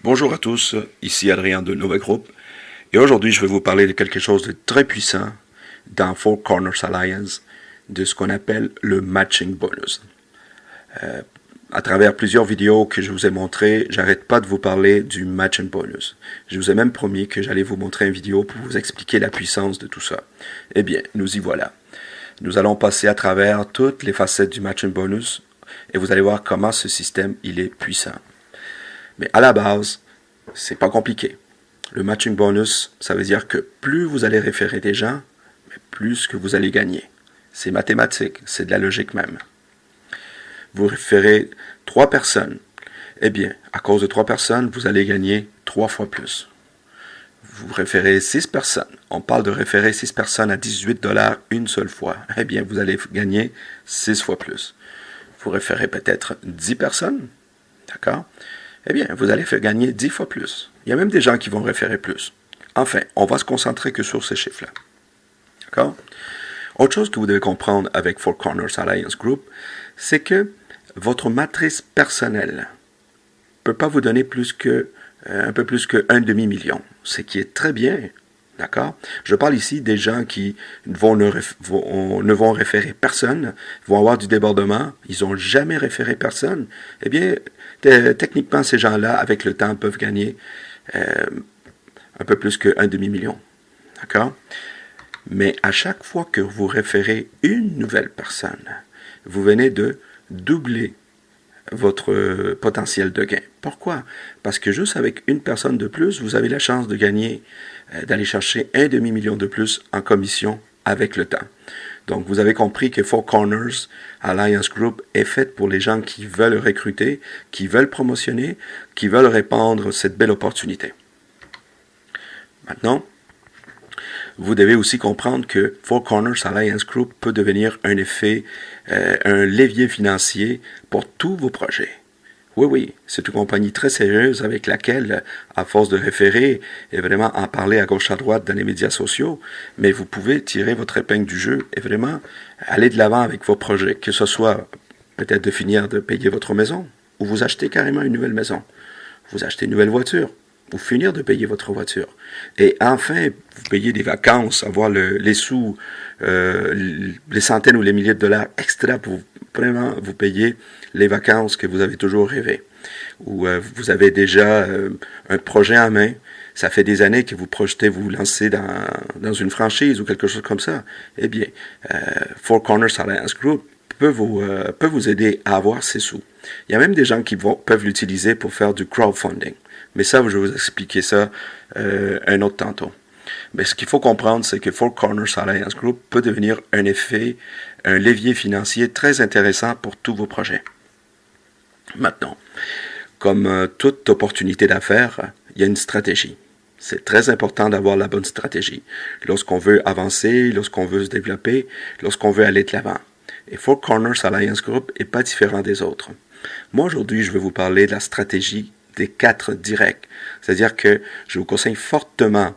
Bonjour à tous, ici Adrien de Nova Group et aujourd'hui je vais vous parler de quelque chose de très puissant dans Four Corners Alliance, de ce qu'on appelle le matching bonus. À travers plusieurs vidéos que je vous ai montrées, j'arrête pas de vous parler du matching bonus. Je vous ai même promis que j'allais vous montrer une vidéo pour vous expliquer la puissance de tout ça. Eh bien, nous y voilà. Nous allons passer à travers toutes les facettes du matching bonus et vous allez voir comment ce système il est puissant. Mais à la base, c'est pas compliqué. Le matching bonus, ça veut dire que plus vous allez référer des gens, plus que vous allez gagner. C'est mathématique, c'est de la logique même. Vous référez 3 personnes. Eh bien, à cause de 3 personnes, vous allez gagner 3 fois plus. Vous référez 6 personnes. On parle de référer 6 personnes à 18 $ une seule fois. Eh bien, vous allez gagner 6 fois plus. Vous référez peut-être 10 personnes. D'accord? Eh bien, vous allez faire gagner 10 fois plus. Il y a même des gens qui vont référer plus. Enfin, on va se concentrer que sur ces chiffres-là. D'accord? Autre chose que vous devez comprendre avec Four Corners Alliance Group, c'est que votre matrice personnelle ne peut pas vous donner un peu plus qu'un demi-million, ce qui est très bien. D'accord? Je parle ici des gens qui ne vont référer personne, vont avoir du débordement, ils n'ont jamais référé personne. Eh bien, techniquement, ces gens-là, avec le temps, peuvent gagner un peu plus qu'un demi-million. D'accord? Mais à chaque fois que vous référez une nouvelle personne, vous venez de doubler votre potentiel de gain. Pourquoi? Parce que juste avec une personne de plus, vous avez la chance de gagner, d'aller chercher un demi-million de plus en commission avec le temps. Donc, vous avez compris que Four Corners Alliance Group est faite pour les gens qui veulent recruter, qui veulent promotionner, qui veulent répandre cette belle opportunité. Maintenant, vous devez aussi comprendre que Four Corners Alliance Group peut devenir un levier financier pour tous vos projets. Oui, c'est une compagnie très sérieuse avec laquelle, à force de référer et vraiment en parler à gauche à droite dans les médias sociaux, mais vous pouvez tirer votre épingle du jeu et vraiment aller de l'avant avec vos projets, que ce soit peut-être de finir de payer votre maison, ou vous achetez carrément une nouvelle maison, vous achetez une nouvelle voiture, ou finir de payer votre voiture. Et enfin, vous payez des vacances, avoir les sous, les centaines ou les milliers de dollars extra pour vraiment vous payer les vacances que vous avez toujours rêvé. Ou vous avez déjà un projet en main, ça fait des années que vous projetez vous lancer dans une franchise ou quelque chose comme ça. Eh bien, Four Corners Alliance Group peut vous aider à avoir ces sous. Il y a même des gens qui peuvent l'utiliser pour faire du crowdfunding. Mais ça, je vais vous expliquer ça un autre tantôt. Mais ce qu'il faut comprendre, c'est que Four Corners Alliance Group peut devenir un levier financier très intéressant pour tous vos projets. Maintenant, comme toute opportunité d'affaires, il y a une stratégie. C'est très important d'avoir la bonne stratégie lorsqu'on veut avancer, lorsqu'on veut se développer, lorsqu'on veut aller de l'avant. Et Four Corners Alliance Group n'est pas différent des autres. Moi, aujourd'hui, je vais vous parler de la stratégie des 4 directs. C'est-à-dire que je vous conseille fortement,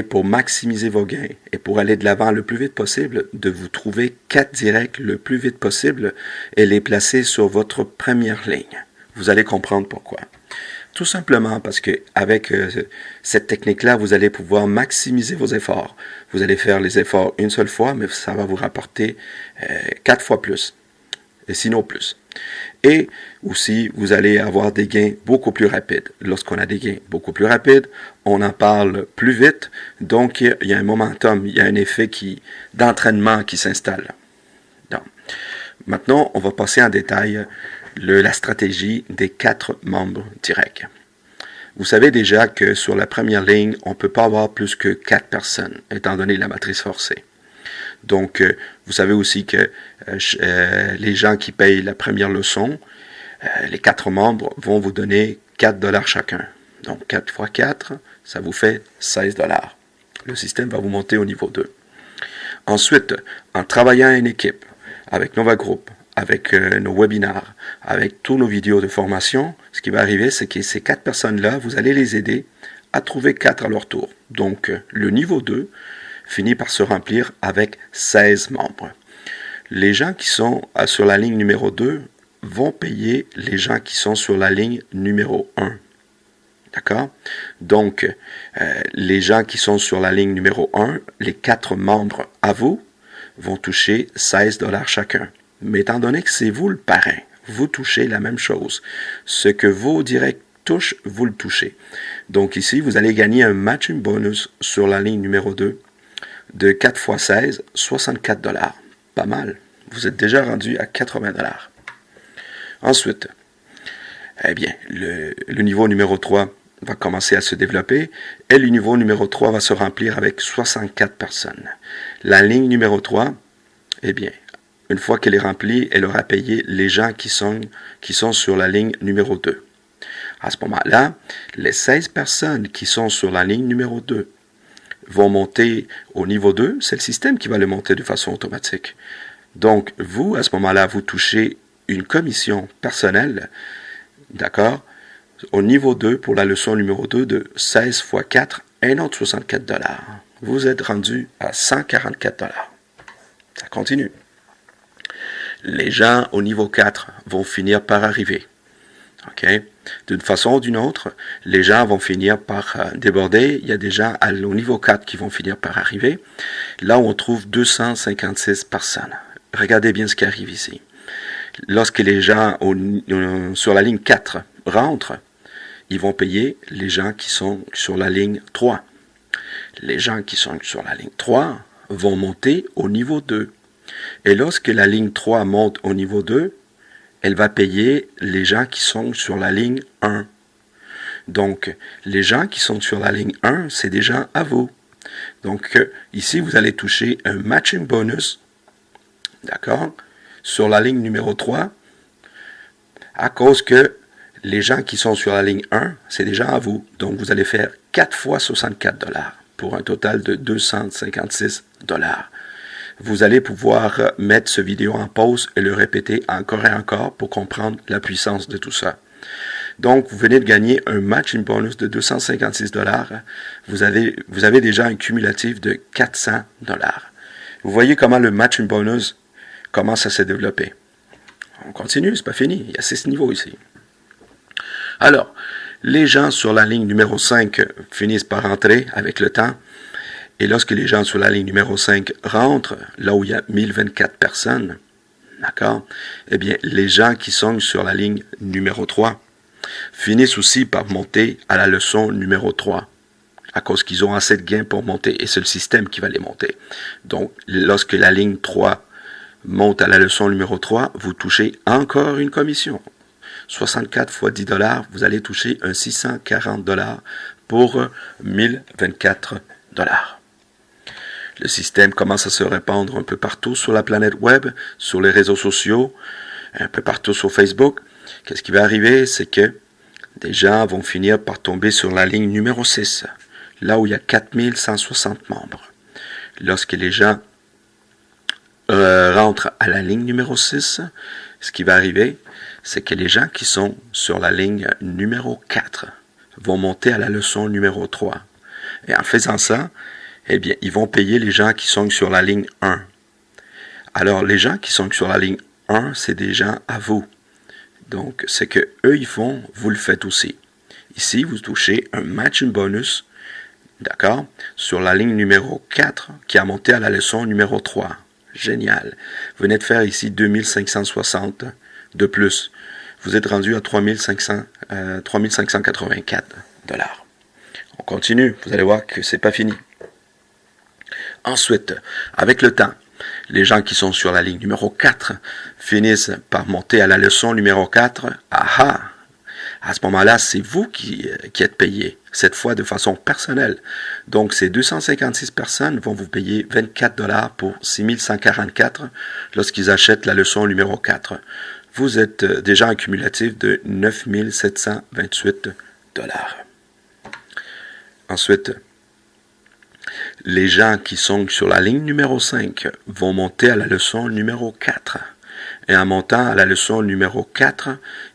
pour maximiser vos gains et pour aller de l'avant le plus vite possible, de vous trouver 4 directs le plus vite possible et les placer sur votre première ligne. Vous allez comprendre pourquoi. Tout simplement parce que avec cette technique-là, vous allez pouvoir maximiser vos efforts. Vous allez faire les efforts une seule fois, mais ça va vous rapporter 4 fois plus, et sinon plus. Et aussi, vous allez avoir des gains beaucoup plus rapides. Lorsqu'on a des gains beaucoup plus rapides, on en parle plus vite. Donc, il y a un momentum, il y a un effet d'entraînement qui s'installe. Donc, maintenant, on va passer en détail la stratégie des 4 membres directs. Vous savez déjà que sur la première ligne, on ne peut pas avoir plus que 4 personnes, étant donné la matrice forcée. Donc, vous savez aussi que les gens qui payent la première leçon, les 4 membres vont vous donner 4 $ chacun. Donc, 4 fois 4, ça vous fait 16 $. Le système va vous monter au niveau 2. Ensuite, en travaillant en équipe, avec Nova Group, avec nos webinars, avec tous nos vidéos de formation, ce qui va arriver, c'est que ces 4 personnes-là, vous allez les aider à trouver 4 à leur tour. Donc, le niveau 2 finit par se remplir avec 16 membres. Les gens qui sont sur la ligne numéro 2 vont payer les gens qui sont sur la ligne numéro 1. D'accord? Donc, les gens qui sont sur la ligne numéro 1, les 4 membres à vous, vont toucher 16 $ chacun. Mais étant donné que c'est vous le parrain, vous touchez la même chose. Ce que vos directs touchent, vous le touchez. Donc ici, vous allez gagner un matching bonus sur la ligne numéro 2 de 4 x 16, 64 $. Pas mal. Vous êtes déjà rendu à 80 $. Ensuite, eh bien, le niveau numéro 3 va commencer à se développer et le niveau numéro 3 va se remplir avec 64 personnes. La ligne numéro 3, eh bien, une fois qu'elle est remplie, elle aura payé les gens qui sont sur la ligne numéro 2. À ce moment-là, les 16 personnes qui sont sur la ligne numéro 2 vont monter au niveau 2. C'est le système qui va le monter de façon automatique. Donc, vous, à ce moment-là, vous touchez une commission personnelle, d'accord, au niveau 2 pour la leçon numéro 2 de 16 x 4, un autre 64 $. Vous êtes rendu à 144 $. Ça continue. Les gens au niveau 4 vont finir par arriver. OK? D'une façon ou d'une autre, les gens vont finir par déborder. Il y a des gens au niveau 4 qui vont finir par arriver. Là où on trouve 256 personnes. Regardez bien ce qui arrive ici. Lorsque les gens sur la ligne 4 rentrent, ils vont payer les gens qui sont sur la ligne 3. Les gens qui sont sur la ligne 3 vont monter au niveau 2. Et lorsque la ligne 3 monte au niveau 2, elle va payer les gens qui sont sur la ligne 1. Donc, les gens qui sont sur la ligne 1, c'est des gens à vous. Donc, ici, vous allez toucher un matching bonus, d'accord, sur la ligne numéro 3, à cause que les gens qui sont sur la ligne 1, c'est des gens à vous. Donc, vous allez faire 4 fois 64 $ pour un total de 256 $. Vous allez pouvoir mettre ce vidéo en pause et le répéter encore et encore pour comprendre la puissance de tout ça. Donc, vous venez de gagner un matching bonus de 256 $. Vous avez déjà un cumulatif de 400 $. Vous voyez comment le matching bonus commence à se développer. On continue, c'est pas fini. Il y a 6 niveaux ici. Alors, les gens sur la ligne numéro 5 finissent par rentrer avec le temps. Et lorsque les gens sur la ligne numéro 5 rentrent, là où il y a 1024 personnes, d'accord, eh bien, les gens qui sont sur la ligne numéro 3 finissent aussi par monter à la leçon numéro 3, à cause qu'ils ont assez de gains pour monter, et c'est le système qui va les monter. Donc, lorsque la ligne 3 monte à la leçon numéro 3, vous touchez encore une commission. 64 fois 10 $, vous allez toucher un 640 $ pour 1024 $. Le système commence à se répandre un peu partout sur la planète web, sur les réseaux sociaux, un peu partout sur Facebook. Qu'est-ce qui va arriver? C'est que des gens vont finir par tomber sur la ligne numéro 6, là où il y a 4160 membres. Lorsque les gens rentrent à la ligne numéro 6, ce qui va arriver, c'est que les gens qui sont sur la ligne numéro 4 vont monter à la leçon numéro 3. Et en faisant ça, eh bien, ils vont payer les gens qui sont sur la ligne 1. Alors, les gens qui sont sur la ligne 1, c'est des gens à vous. Donc, ce que eux ils font, vous le faites aussi. Ici, vous touchez un matching bonus, d'accord, sur la ligne numéro 4 qui a monté à la leçon numéro 3. Génial. Vous venez de faire ici 2560 de plus. Vous êtes rendu à 3584 $. On continue. Vous allez voir que c'est pas fini. Ensuite, avec le temps, les gens qui sont sur la ligne numéro 4 finissent par monter à la leçon numéro 4. Aha! À ce moment-là, c'est vous qui êtes payé, cette fois de façon personnelle. Donc, ces 256 personnes vont vous payer 24 $ pour 6144 lorsqu'ils achètent la leçon numéro 4. Vous êtes déjà en cumulatif de 9728 $. Ensuite, les gens qui sont sur la ligne numéro 5 vont monter à la leçon numéro 4. Et en montant à la leçon numéro 4,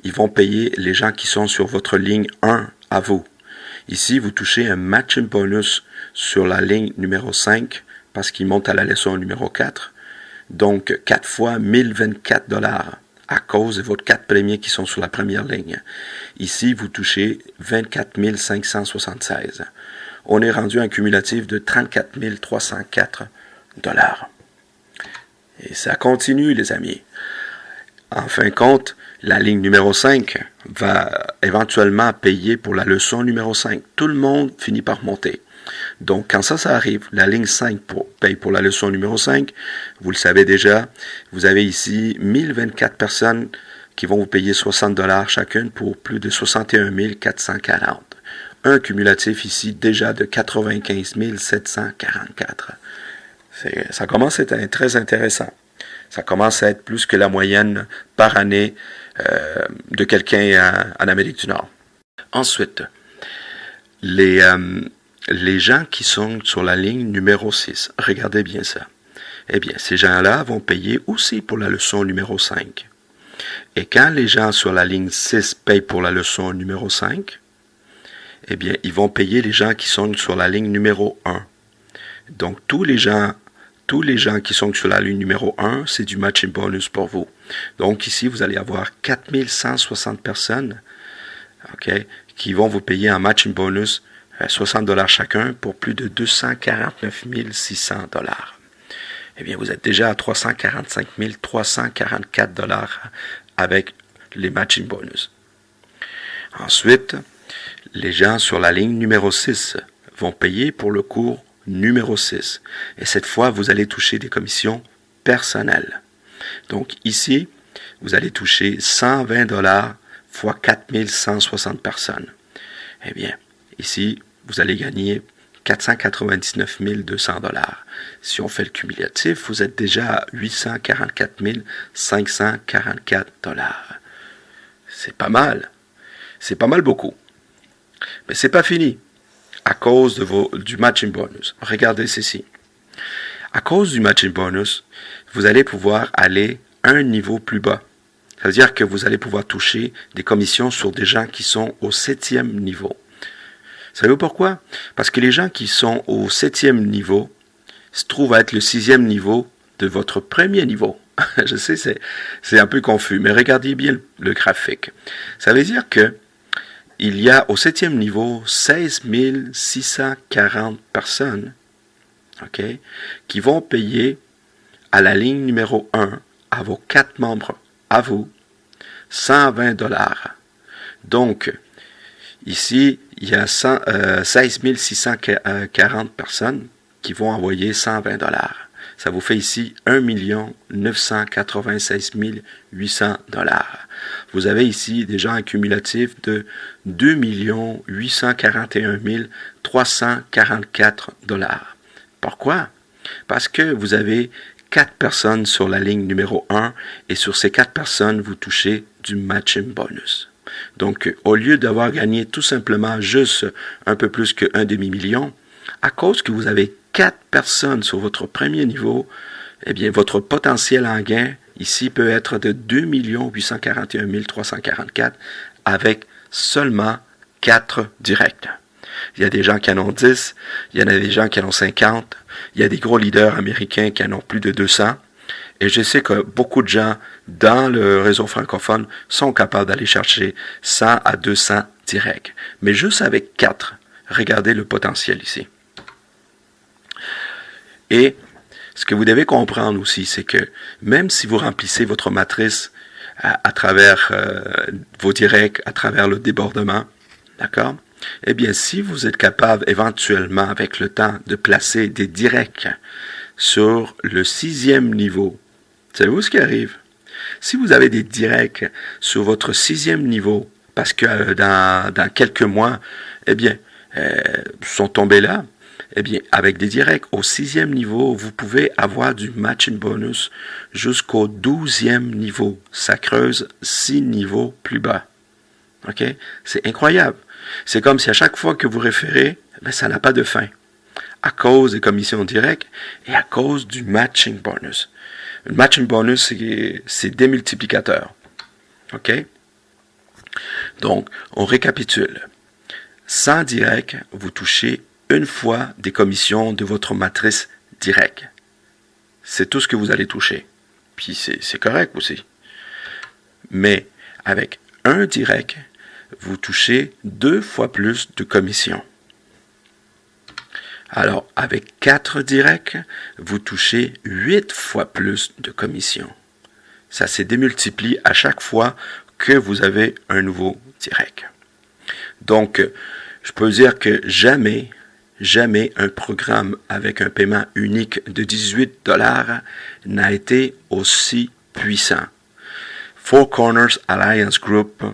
ils vont payer les gens qui sont sur votre ligne 1 à vous. Ici, vous touchez un matching bonus sur la ligne numéro 5 parce qu'ils montent à la leçon numéro 4. Donc, 4 fois 1024 $. à cause de vos 4 premiers qui sont sur la première ligne. Ici, vous touchez 24 576. On est rendu à un cumulatif de 34 304 $. Et ça continue, les amis. En fin de compte, la ligne numéro 5 va éventuellement payer pour la leçon numéro 5. Tout le monde finit par monter. Donc, quand ça arrive, la ligne 5 paye pour la leçon numéro 5. Vous le savez déjà, vous avez ici 1024 personnes qui vont vous payer 60 $ chacune pour plus de 61 440. Un cumulatif ici déjà de 95 744. Ça commence à être très intéressant. Ça commence à être plus que la moyenne par année de quelqu'un en Amérique du Nord. Ensuite, les gens qui sont sur la ligne numéro 6, regardez bien ça. Eh bien, ces gens-là vont payer aussi pour la leçon numéro 5. Et quand les gens sur la ligne 6 payent pour la leçon numéro 5, eh bien, ils vont payer les gens qui sont sur la ligne numéro 1. Donc, tous les gens qui sont sur la ligne numéro 1, c'est du matching bonus pour vous. Donc, ici, vous allez avoir 4160 personnes qui vont vous payer un matching bonus 60 $ chacun pour plus de 249 600 $. Eh bien, vous êtes déjà à 345 344 $ avec les matching bonus. Ensuite, les gens sur la ligne numéro 6 vont payer pour le cours numéro 6. Et cette fois, vous allez toucher des commissions personnelles. Donc ici, vous allez toucher 120 $ fois 4160 personnes. Eh bien, ici, vous allez gagner 499 200 $. Si on fait le cumulatif, vous êtes déjà à 844 544 $. C'est pas mal. C'est pas mal beaucoup. Mais c'est pas fini. À cause du matching bonus. Regardez ceci. À cause du matching bonus, vous allez pouvoir aller un niveau plus bas. Ça veut dire que vous allez pouvoir toucher des commissions sur des gens qui sont au 7e niveau. Savez-vous pourquoi? Parce que les gens qui sont au 7e niveau se trouvent à être le 6e niveau de votre premier niveau. Je sais, c'est un peu confus, mais regardez bien le graphique. Ça veut dire que il y a au 7e niveau 16 640 personnes qui vont payer à la ligne numéro 1, à vos 4 membres, à vous, 120 $. Donc, ici, il y a 16 640 personnes qui vont envoyer 120 $. Ça vous fait ici 1 996 800 $. Vous avez ici déjà un cumulatif de 2 841 344 $. Pourquoi? Parce que vous avez 4 personnes sur la ligne numéro 1 et sur ces 4 personnes, vous touchez du matching bonus. Donc, au lieu d'avoir gagné tout simplement juste un peu plus qu'un demi-million, à cause que vous avez 4 personnes sur votre premier niveau, eh bien, votre potentiel en gain ici peut être de 2 841 344 avec seulement 4 directs. Il y a des gens qui en ont 10, il y en a des gens qui en ont 50, il y a des gros leaders américains qui en ont plus de 200. Et je sais que beaucoup de gens dans le réseau francophone sont capables d'aller chercher 100 à 200 directs. Mais juste avec 4, regardez le potentiel ici. Et ce que vous devez comprendre aussi, c'est que même si vous remplissez votre matrice à travers vos directs, à travers le débordement, d'accord? Eh bien, si vous êtes capable éventuellement, avec le temps, de placer des directs sur le 6e niveau, savez-vous ce qui arrive? Si vous avez des directs sur votre 6e niveau, parce que dans quelques mois, eh bien, sont tombés là, eh bien, avec des directs au 6e niveau, vous pouvez avoir du matching bonus jusqu'au 12e niveau. Ça creuse 6 niveaux plus bas. OK? C'est incroyable. C'est comme si à chaque fois que vous référez, ça n'a pas de fin. À cause des commissions directes et à cause du matching bonus. Le matching bonus, c'est démultiplicateur. OK? Donc, on récapitule. Sans direct, vous touchez une fois des commissions de votre matrice directe. C'est tout ce que vous allez toucher. Puis c'est correct aussi. Mais avec un direct, vous touchez 2 fois plus de commissions. Alors, avec 4 directs, vous touchez 8 fois plus de commissions. Ça se démultiplie à chaque fois que vous avez un nouveau direct. Donc, je peux dire que jamais un programme avec un paiement unique de 18 $ n'a été aussi puissant. Four Corners Alliance Group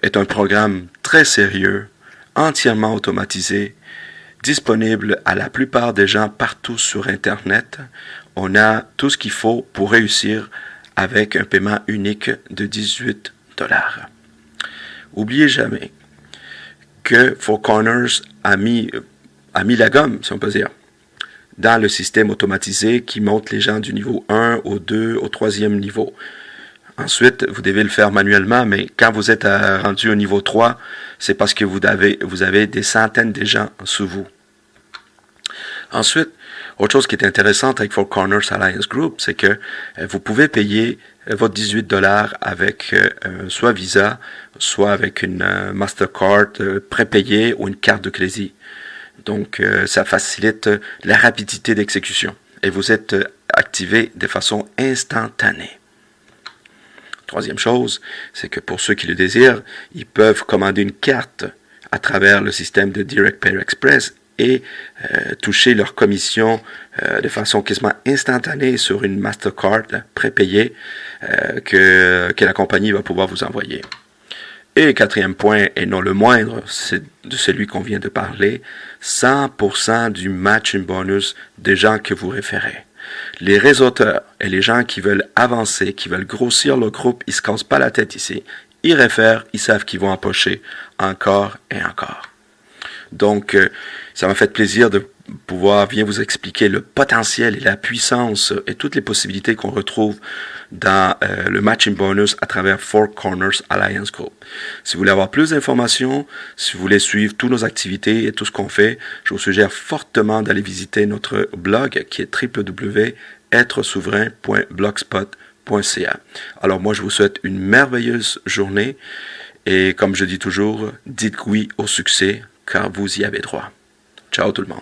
est un programme très sérieux, entièrement automatisé, disponible à la plupart des gens partout sur Internet. On a tout ce qu'il faut pour réussir avec un paiement unique de 18 $. Oubliez jamais que Four Corners a mis la gomme, si on peut dire, dans le système automatisé qui monte les gens du niveau 1 au 2, au 3e niveau. Ensuite, vous devez le faire manuellement, mais quand vous êtes rendu au niveau 3, c'est parce que vous avez des centaines de gens sous vous. Ensuite, autre chose qui est intéressante avec Four Corners Alliance Group, c'est que vous pouvez payer votre 18 $ avec soit Visa, soit avec une Mastercard prépayée ou une carte de crédit. Donc, ça facilite la rapidité d'exécution et vous êtes activé de façon instantanée. Troisième chose, c'est que pour ceux qui le désirent, ils peuvent commander une carte à travers le système de Direct Pair Express et toucher leur commission de façon quasiment instantanée sur une Mastercard prépayée que la compagnie va pouvoir vous envoyer. Et quatrième point, et non le moindre, c'est de celui qu'on vient de parler, 100% du matching bonus des gens que vous référez. Les réseauteurs et les gens qui veulent avancer, qui veulent grossir leur groupe, ils se cassent pas la tête ici. Ils réfèrent, ils savent qu'ils vont empocher encore et encore. Donc, ça m'a fait plaisir de pouvoir bien vous expliquer le potentiel et la puissance et toutes les possibilités qu'on retrouve dans le matching bonus à travers Four Corners Alliance Group. Si vous voulez avoir plus d'informations, si vous voulez suivre toutes nos activités et tout ce qu'on fait, je vous suggère fortement d'aller visiter notre blog qui est www.etresouverain.blogspot.ca. Alors moi, je vous souhaite une merveilleuse journée et comme je dis toujours, dites oui au succès car vous y avez droit. Ciao tout le monde.